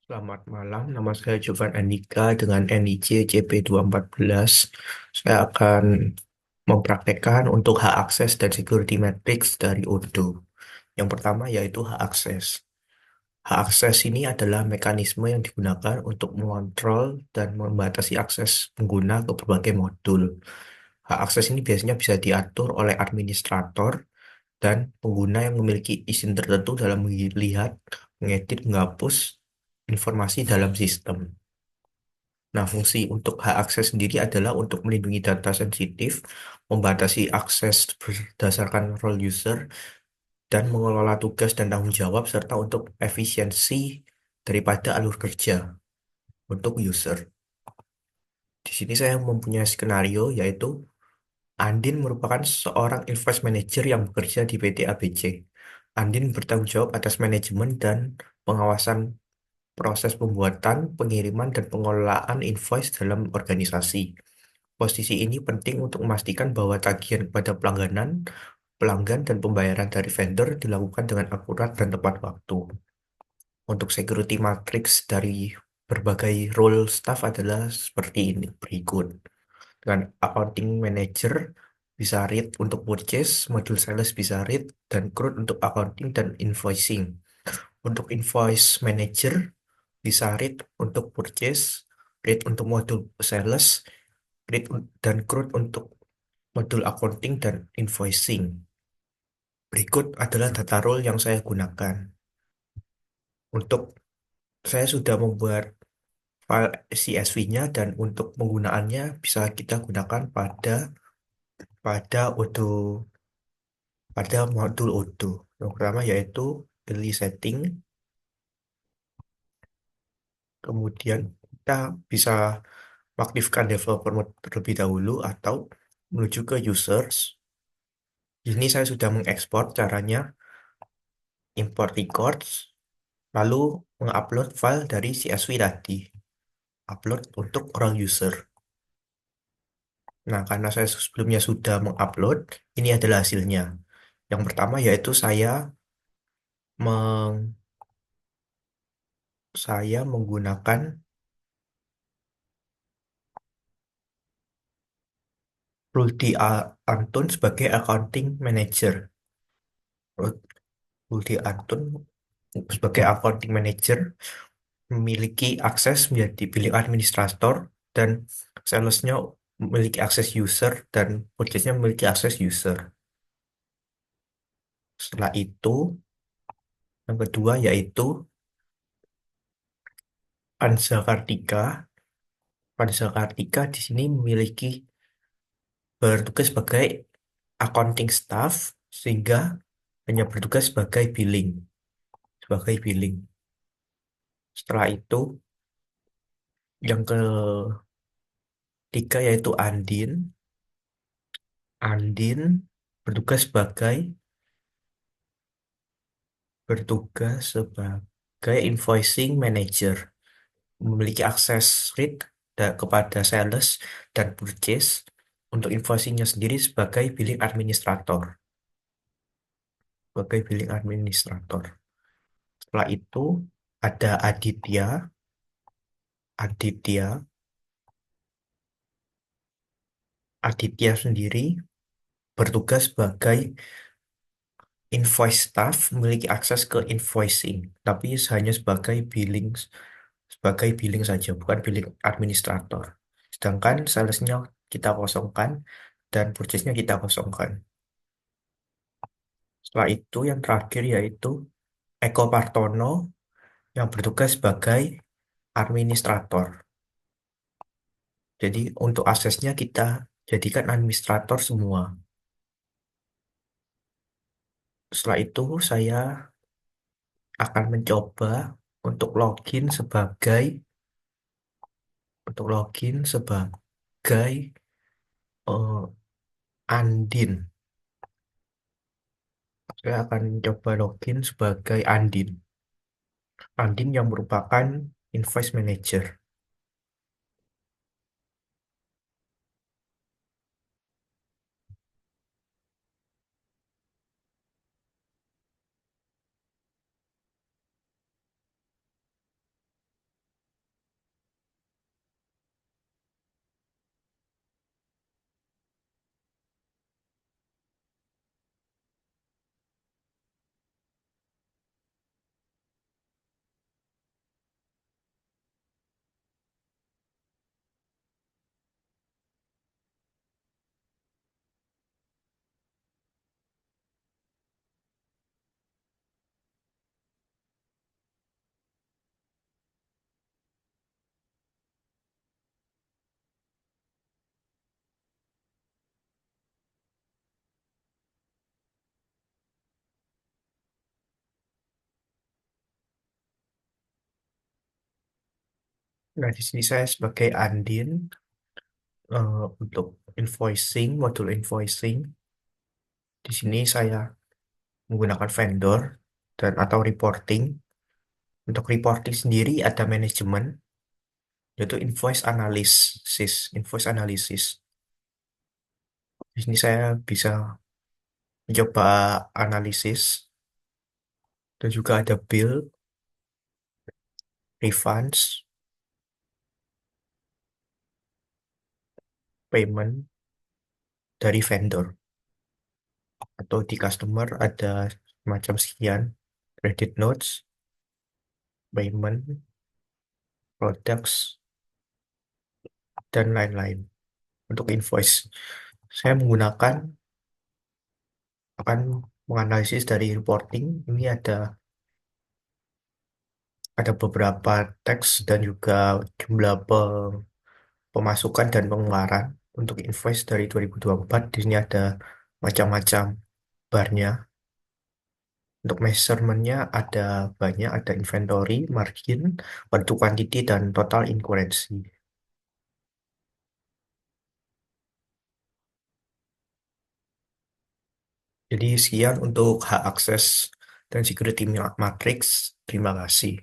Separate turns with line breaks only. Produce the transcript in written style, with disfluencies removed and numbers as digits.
Selamat malam, nama saya Jovan Andika dengan NIC CP214. Saya akan mempraktekkan untuk hak akses dan security matrix dari Odoo. Yang pertama yaitu hak akses. Hak akses ini adalah mekanisme yang digunakan untuk mengontrol dan membatasi akses pengguna ke berbagai modul. Hak akses ini biasanya bisa diatur oleh administrator dan pengguna yang memiliki izin tertentu dalam melihat, mengedit, menghapus informasi dalam sistem. Nah, fungsi untuk hak akses sendiri adalah untuk melindungi data sensitif, membatasi akses berdasarkan role user, dan mengelola tugas dan tanggung jawab, serta untuk efisiensi daripada alur kerja untuk user. Di sini saya mempunyai skenario, yaitu Andin merupakan seorang invoice manager yang bekerja di PT ABC. Andin bertanggung jawab atas manajemen dan pengawasan proses pembuatan, pengiriman, dan pengelolaan invoice dalam organisasi. Posisi ini penting untuk memastikan bahwa tagihan kepada pelanggan, dan pembayaran dari vendor dilakukan dengan akurat dan tepat waktu. Untuk security matrix dari berbagai role staff adalah seperti ini, berikut. Dengan accounting manager bisa read untuk purchase, modul sales bisa read, dan CRUD untuk accounting dan invoicing. Untuk invoice manager bisa read untuk purchase, read untuk modul sales, read dan CRUD untuk modul accounting dan invoicing. Berikut adalah data role yang saya gunakan. Untuk saya sudah membuat file CSV-nya dan untuk penggunaannya bisa kita gunakan pada modul Odoo. Yang pertama yaitu early setting, kemudian kita bisa mengaktifkan developer mode terlebih dahulu atau menuju ke users. Di sini saya sudah mengekspor caranya import records, lalu mengupload file dari CSV tadi. Upload untuk orang user. Nah, karena saya sebelumnya sudah mengupload, ini adalah hasilnya. Yang pertama yaitu meng, saya menggunakan Rudi Antun sebagai accounting manager. Rudi Antun sebagai accounting manager memiliki akses menjadi billing administrator dan salesnya memiliki akses user dan purchase-nya memiliki akses user. Setelah itu, yang kedua yaitu Anza Kartika. Anza Kartika di sini memiliki bertugas sebagai accounting staff sehingga hanya bertugas sebagai billing. Setelah itu, yang ketiga yaitu Andin. Andin bertugas sebagai invoicing manager, memiliki akses read kepada sales dan purchase untuk invoicingnya sendiri sebagai billing administrator. Setelah itu ada Aditya. Aditya, Aditya sendiri bertugas sebagai invoice staff, memiliki akses ke invoicing, tapi hanya sebagai billing saja, bukan billing administrator. Sedangkan salesnya kita kosongkan dan purchase-nya kita kosongkan. Setelah itu yang terakhir yaitu Eko Partono yang bertugas sebagai administrator. Jadi untuk aksesnya kita jadikan administrator semua. Setelah itu saya akan mencoba untuk login sebagai eh, Andin. Saya akan coba login sebagai Andin. Andin yang merupakan invoice manager. Nah, di sini saya sebagai Andin untuk invoicing, modul invoicing. Di sini saya menggunakan vendor dan atau reporting. Untuk reporting sendiri ada manajemen, yaitu invoice analysis. Di sini saya bisa mencoba analisis dan juga ada bill, refunds, payment dari vendor. Atau di customer ada macam sekian, credit notes, payment, products, dan lain-lain. Untuk invoice, saya menggunakan akan menganalisis dari reporting. Ini ada beberapa teks dan juga jumlah pemasukan dan pengeluaran untuk invoice dari 2024. Di sini ada macam-macam barnya. Untuk measurement-nya ada banyak, ada inventory, margin, waktu quantity, dan total incurrency. Jadi sekian untuk hak akses dan security matrix. Terima kasih.